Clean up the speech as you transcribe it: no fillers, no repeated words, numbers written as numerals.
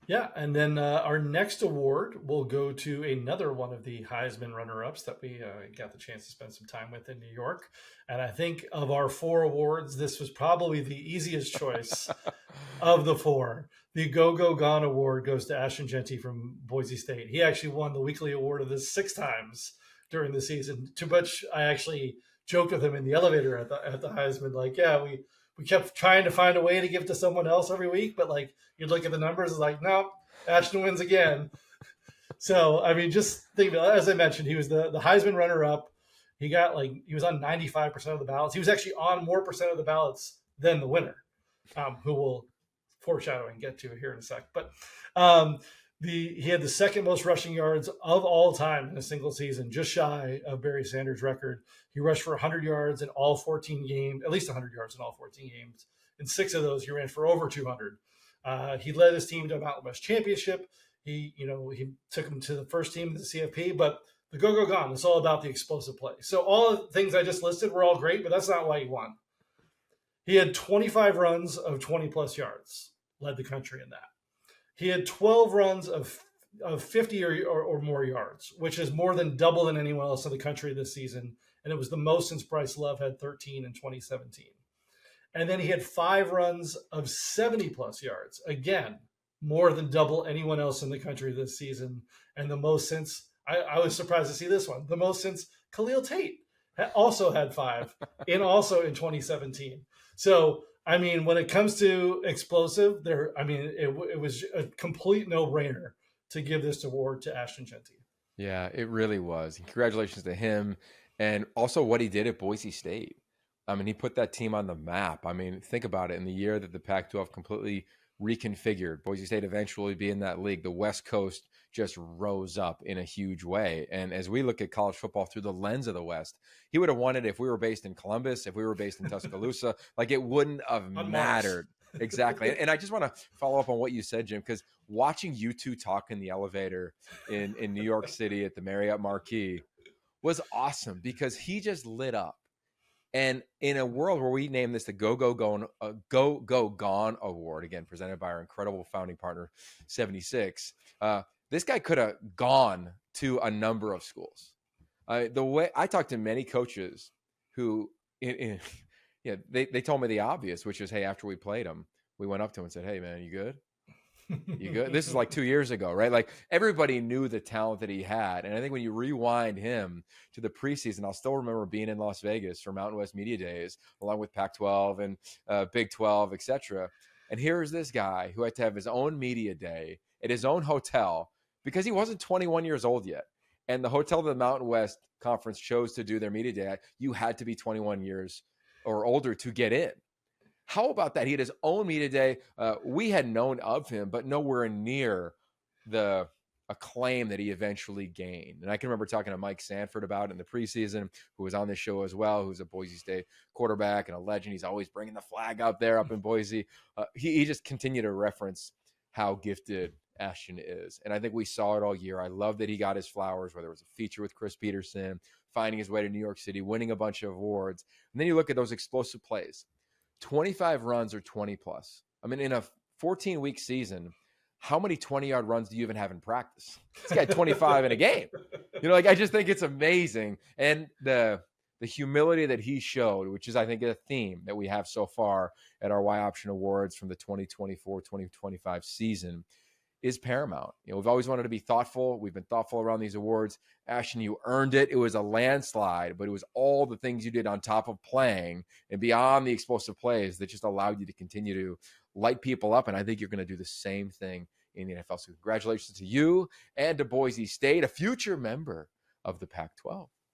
Yeah, and then our next award will go to another one of the Heisman runner-ups that we got the chance to spend some time with in New York. And I think of our four awards, this was probably the easiest choice of the four. The Go Go Gone Award goes to Ashton Jeanty from Boise State. He actually won the weekly award of this 6 times during the season. To which I actually joked with him in the elevator at the Heisman, like, yeah, we kept trying to find a way to give it to someone else every week, but like you'd look at the numbers, it's like, nope, Ashton wins again. So I mean, just think about it. As I mentioned, he was the Heisman runner up. He was on 95% of the ballots. He was actually on more percent of the ballots than the winner, who we'll foreshadow and get to here in a sec. But um, he had the second most rushing yards of all time in a single season, just shy of Barry Sanders' record. He rushed for 100 yards in all 14 games, at least 100 yards in all 14 games. In 6 of those, he ran for over 200. He led his team to a Mountain West championship. He took him to the first team of the CFP, but the Go Go Gone is all about the explosive play. So all the things I just listed were all great, but that's not why he won. He had 25 runs of 20 plus yards, led the country in that. He had 12 runs of 50 or more yards, which is more than double than anyone else in the country this season. And it was the most since Bryce Love had 13 in 2017. And then he had 5 runs of 70 plus yards. Again, more than double anyone else in the country this season. And the most since, I was surprised to see this one, the most since Khalil Tate also had five, also in 2017. So, I mean, when it comes to explosive, it was a complete no brainer to give this award to Ashton Jeanty. Yeah, it really was. Congratulations to him and also what he did at Boise State. I mean, he put that team on the map. I mean, think about it. In the year that the Pac 12 completely reconfigured, Boise State eventually be in that league, the West Coast just rose up in a huge way. And as we look at college football through the lens of the West, he would have won it if we were based in Columbus, if we were based in Tuscaloosa. Like it wouldn't have On Mars. mattered. Exactly. And I just want to follow up on what you said, Jim, because watching you two talk in the elevator in New York City at the Marriott Marquis was awesome because he just lit up. And in a world where we name this the Go Go Gone Award, again presented by our incredible founding partner, 76, this guy could have gone to a number of schools. The way I talked to many coaches who, yeah, they told me the obvious, which is, hey, after we played him, we went up to him and said, hey, man, you good? You good? This is like 2 years ago, right? Like everybody knew the talent that he had. And I think when you rewind him to the preseason, I'll still remember being in Las Vegas for Mountain West Media Days, along with Pac 12 and Big 12, etc. And here's this guy who had to have his own media day at his own hotel because he wasn't 21 years old yet. And the hotel of the Mountain West Conference chose to do their media day. You had to be 21 years or older to get in. How about that? He had his own media day. We had known of him, but nowhere near the acclaim that he eventually gained. And I can remember talking to Mike Sanford about it in the preseason, who was on this show as well, who's a Boise State quarterback and a legend. He's always bringing the flag out there up in Boise. He just continued to reference how gifted Ashton is. And I think we saw it all year. I love that he got his flowers, whether it was a feature with Chris Peterson, finding his way to New York City, winning a bunch of awards. And then you look at those explosive plays. 25 runs or 20 plus. I mean, in a 14-week season, how many 20-yard runs do you even have in practice? This guy had 25 in a game. Like I just think it's amazing. And the humility that he showed, which is, I think, a theme that we have so far at our Y Option Awards from the 2024-2025 season, is paramount. We've always wanted to be thoughtful. We've been thoughtful around these awards. Ashton, you earned it. It was a landslide, but it was all the things you did on top of playing and beyond the explosive plays that just allowed you to continue to light people up. And I think you're going to do the same thing in the NFL. So congratulations to you and to Boise State, a future member of the Pac-12.